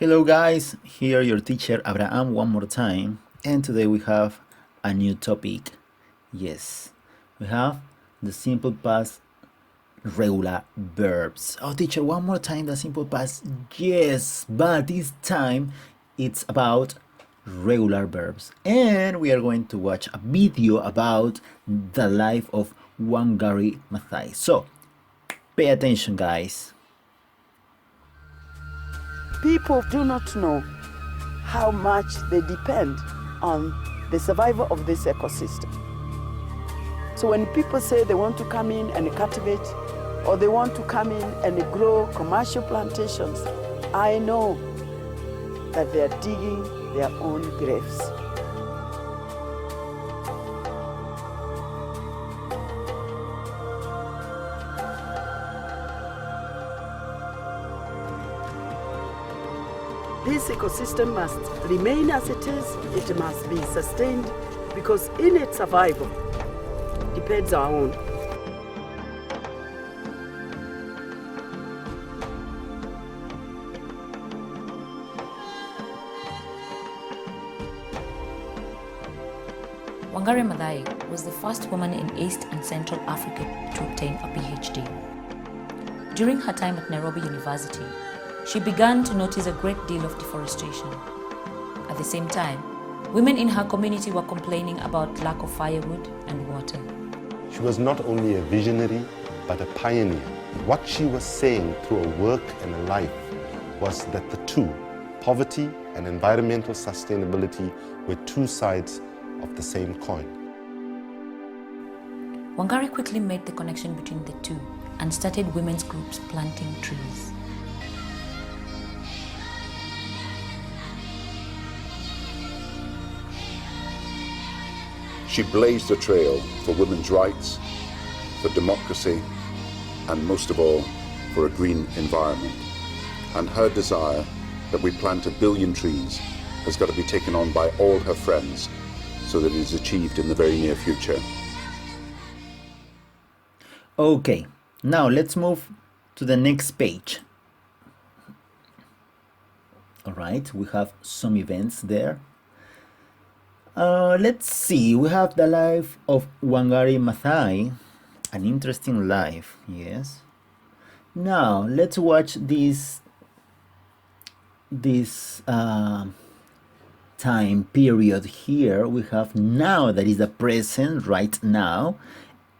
Hello guys, here your teacher Abraham one more time, and today we have a new topic. Yes, we have the simple past regular verbs. Oh teacher, one more time the simple past. Yes, but this time it's about regular verbs, and we are going to watch a video about the life of Wangari Maathai. So pay attention guys. People do not know how much they depend on the survival of this ecosystem. So when people say they want to come in and cultivate, or they want to come in and grow commercial plantations, I know that they are digging their own graves. This ecosystem must remain as it is. It must be sustained because in its survival depends our own. Wangari Maathai was the first woman in East and Central Africa to obtain a PhD. During her time at Nairobi University, she began to notice a great deal of deforestation. At the same time, women in her community were complaining about lack of firewood and water. She was not only a visionary, but a pioneer. What she was saying through her work and her life was that the two, poverty and environmental sustainability, were two sides of the same coin. Wangari quickly made the connection between the two and started women's groups planting trees. She blazed a trail for women's rights, for democracy, and most of all, for a green environment. And her desire that we plant 1 billion trees has got to be taken on by all her friends so that it is achieved in the very near future. Okay, now let's move to the next page. All right, we have some events there. Let's see, we have the life of Wangari Maathai, an interesting life, yes. Now, let's watch this time period here. We have now, that is the present, right now,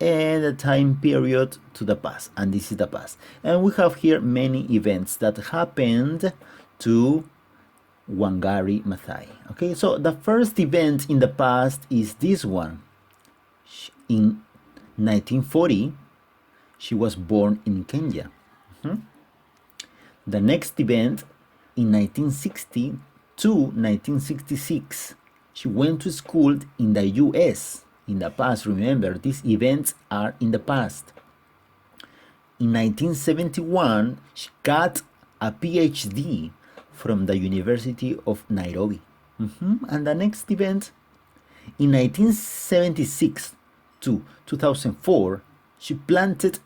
and the time period to the past, and this is the past. And we have here many events that happened to Wangari Maathai. Okay, so the first event in the past is this one. In 1940, she was born in Kenya. The next event in 1960 to 1966, she went to school in the US. In the past, remember, these events are in the past. In 1971, she got a PhD from the University of Nairobi. And the next event, in 1976 to 2004, she planted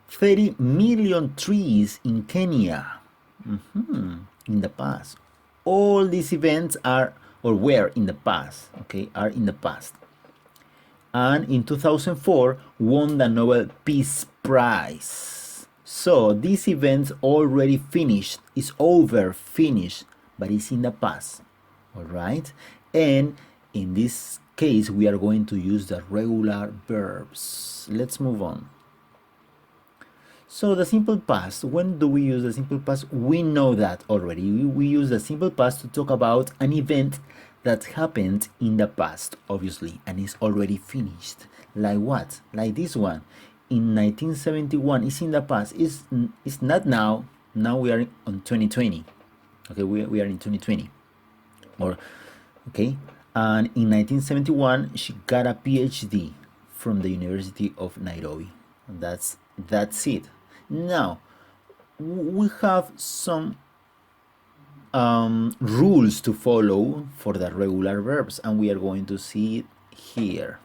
30 million trees in Kenya. In the past. All these events are or were in the past, okay, are in the past. And in 2004, won the Nobel Peace Prize. So this event already finished, is over, finished, but it's in the past. All right, and in this case we are going to use the regular verbs. Let's move on. So the simple past, when do we use the simple past? We know that already. We use the simple past to talk about an event that happened in the past, obviously, and is already finished. Like what? Like this one. In 1971, it's in the past. It's not now. Now we are on 2020. Okay, we are in 2020. Okay, and in 1971, she got a PhD from the University of Nairobi. That's it. Now, we have some rules to follow for the regular verbs, and we are going to see it here.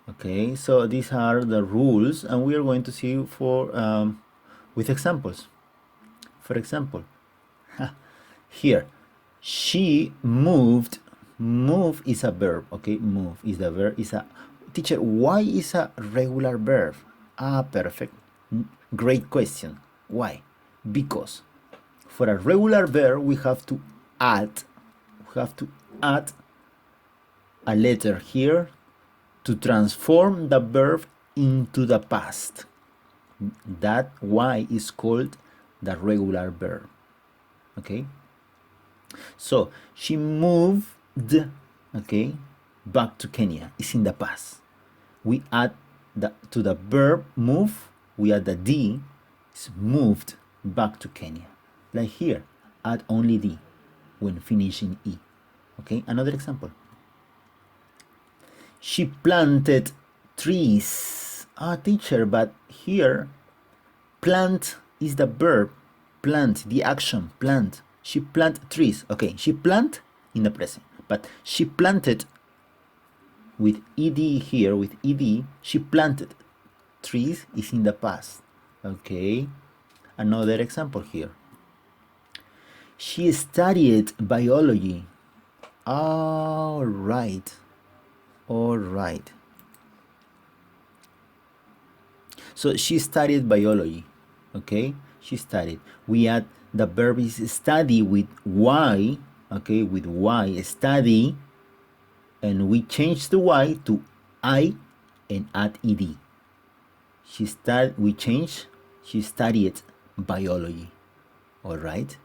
Okay, so these are the rules, and we are going to see for with examples. For example, Here, she moved. Move is a verb, okay? Move is the verb. Is a teacher. Why is a regular verb? Perfect. Great question. Why? Because for a regular verb we have to add. We have to add a letter here to transform the verb into the past. That why is called the regular verb. Okay, so she moved, okay, back to Kenya. It's in the past. We add to the verb move, we add the d. It's moved back to Kenya. Like here, add only d when finishing e. Okay, another example. She planted trees. Teacher, but here plant is the verb. Plant, the action, plant. She planted trees. Okay, she planted in the present, but she planted with ed here, with ed, she planted trees is in the past. Okay, another example here. She studied biology. All right. So she studied biology. Okay, she studied. We add the verb is study with y. Okay, with y, study, and we change the y to I and add ed. She studied biology. All right.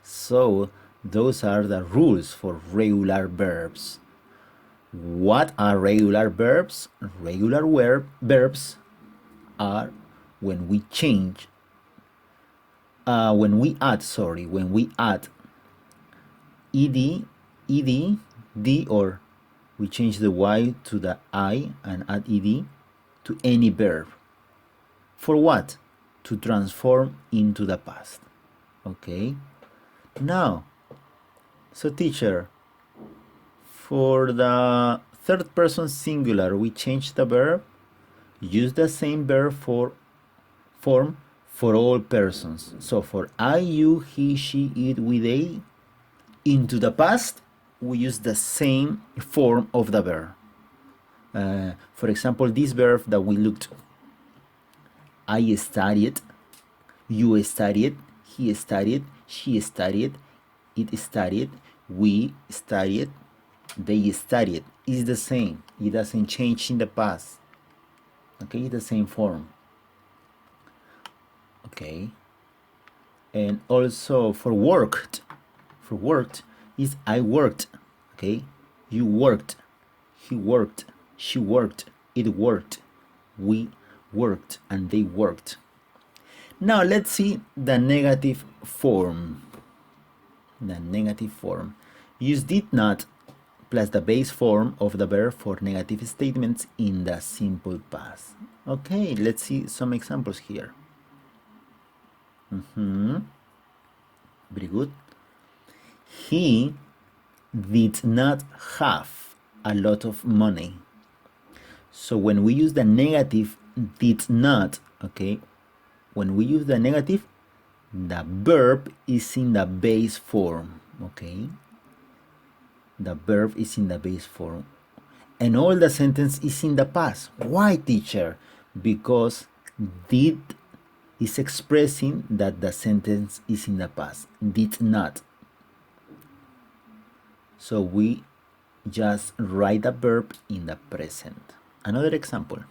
So those are the rules for regular verbs. What are regular verbs? Regular verbs are when we change, when we add ed, d, or we change the y to the I and add ed to any verb. For what? To transform into the past. Okay. Now, so teacher, for the third person singular, we change the verb, use the same verb form for all persons. So for I, you, he, she, it, we, they, into the past, we use the same form of the verb. For example, this verb that we looked, I studied, you studied, he studied, she studied, it studied, we studied, they studied. Is the same. It doesn't change in the past. Okay, it's the same form. Okay, and also for worked is I worked. Okay, you worked, he worked, she worked, it worked, we worked, and they worked. Now let's see the negative form. Use did not plus the base form of the verb for negative statements in the simple past. Okay, let's see some examples here. Very good. He did not have a lot of money. So when we use the negative did not, okay, when we use the negative, the verb is in the base form. Okay, the verb is in the base form, and all the sentence is in the past. Why, teacher? Because did is expressing that the sentence is in the past. Did not. So we just write the verb in the present. Another example.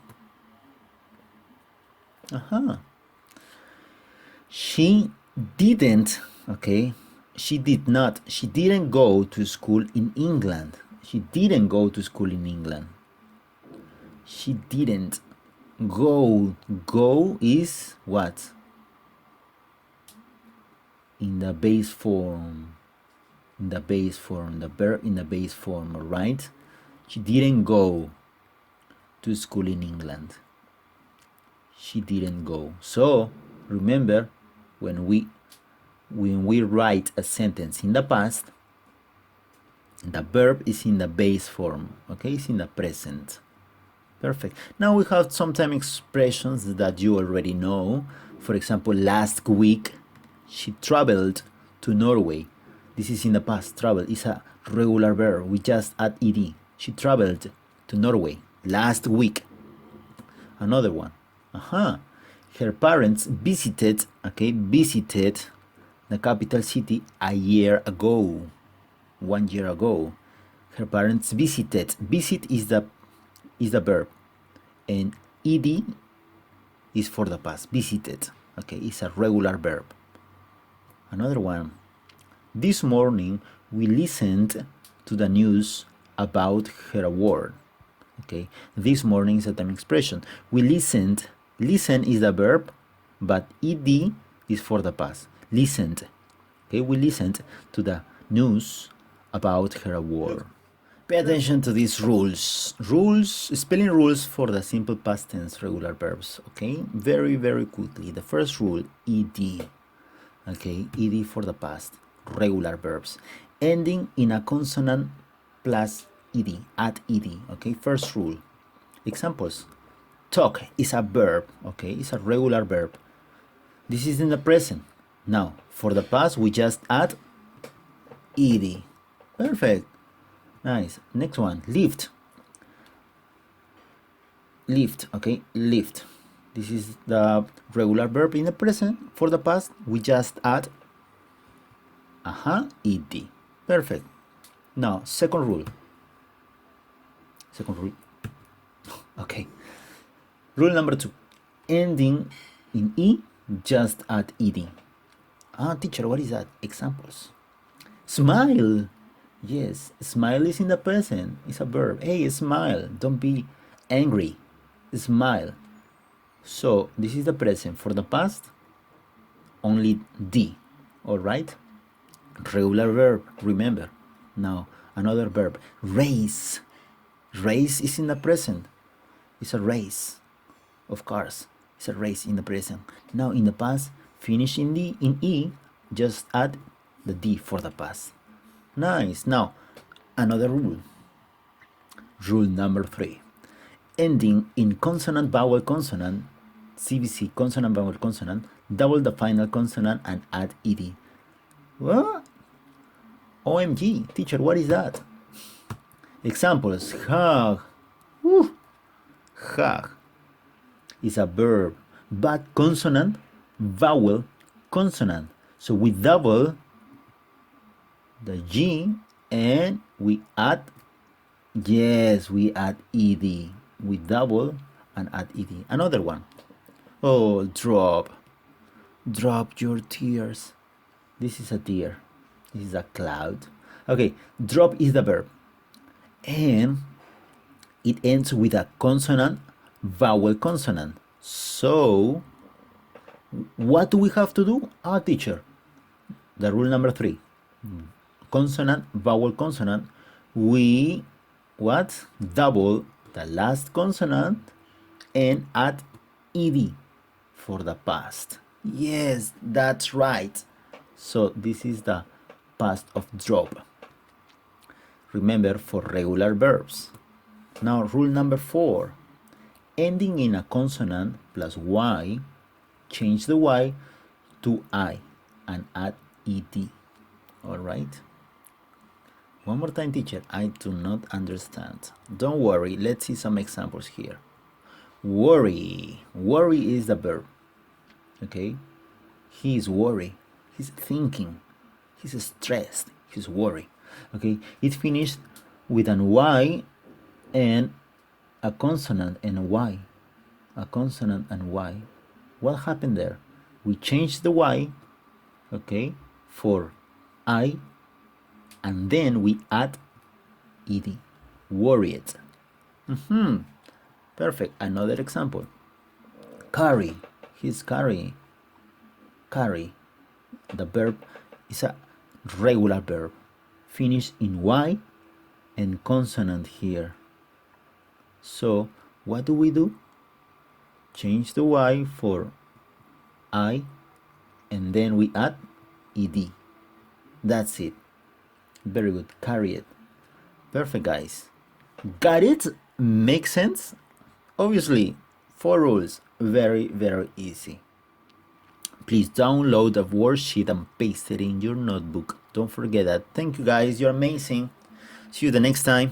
She didn't, okay, she didn't go to school in England. She didn't go to school in England. She didn't go. Go is what? In the base form. The verb in the base form, all right? She didn't go to school in England. She didn't go. So remember, when we write a sentence in the past, the verb is in the base form. Okay, it's in the present. Perfect. Now we have sometimes expressions that you already know. For example, last week she traveled to to Norway. This is in the past. Travel is a regular verb. We just add ed. She traveled to Norway last week. Another one. Her parents visited the capital city a year ago. 1 year ago. Her parents visited. Visit is the verb, and ed is for the past. Visited. Okay, it's a regular verb. Another one. This morning we listened to the news about her award. Okay, this morning is a time expression. We listened. Listen is the verb, but ed is for the past. Listened. Okay, we listened to the news about her award. Pay attention to these rules. Spelling rules for the simple past tense regular verbs. Okay, very, very quickly. The first rule, ed. Okay, ed for the past. Regular verbs. Ending in a consonant plus ed. Add ed. Okay, first rule. Examples. Talk is a verb. Okay, it's a regular verb. This is in the present. Now, for the past, we just add ed. Perfect. Nice. Next one. Lift. Lift. Okay. Lift. This is the regular verb in the present. For the past, we just add ed. Perfect. Now, second rule. Okay. Rule number 2. Ending in e, just add ed. Teacher, what is that? Examples. Smile. Yes, smile is in the present. It's a verb. Hey, smile. Don't be angry. Smile. So this is the present. For the past, only d. All right? Regular verb. Remember. Now, another verb. Race. Race is in the present. It's a race of cars. It's a race in the present. Now, in the past, finish in e. Just add the d for the past. Nice. Now, another rule. Rule number 3. Ending in consonant, vowel, consonant, CVC, consonant, vowel, consonant, double the final consonant and add ed. What? OMG, teacher, what is that? Examples. Hug. Hug is a verb, but consonant, vowel, consonant. So we double the G and we add, yes, we add ed. We double and add ed. Another one. Oh, drop your tears. This is a tear. This is a cloud. Okay, drop is the verb, and it ends with a consonant, vowel, consonant. So what do we have to do? Teacher, the rule number 3. Consonant, vowel, consonant, we double the last consonant and add ed for the past. Yes, that's right. So this is the past of drop. Remember, for regular verbs. Now, rule number 4. Ending in a consonant plus y, change the y to I and add ed. All right? One more time, teacher. I do not understand. Don't worry. Let's see some examples here. Worry. Worry is the verb. Okay? He is worried. He's thinking. He's stressed. He's worried. Okay? It finished with an y and a consonant and a y. A consonant and y. What happened there? We changed the y, okay, for I, and then we add ed. Worried. Perfect. Another example. Carry. He's carrying. Carry. The verb is a regular verb. Finished in y and consonant here. So what do we do? Change the y for I, and then we add ed. That's it. Very good. Carry it. Perfect, guys. Got it? Makes sense? Obviously, 4 rules. Very, very easy. Please download the worksheet and paste it in your notebook. Don't forget that. Thank you guys, you're amazing. See you the next time.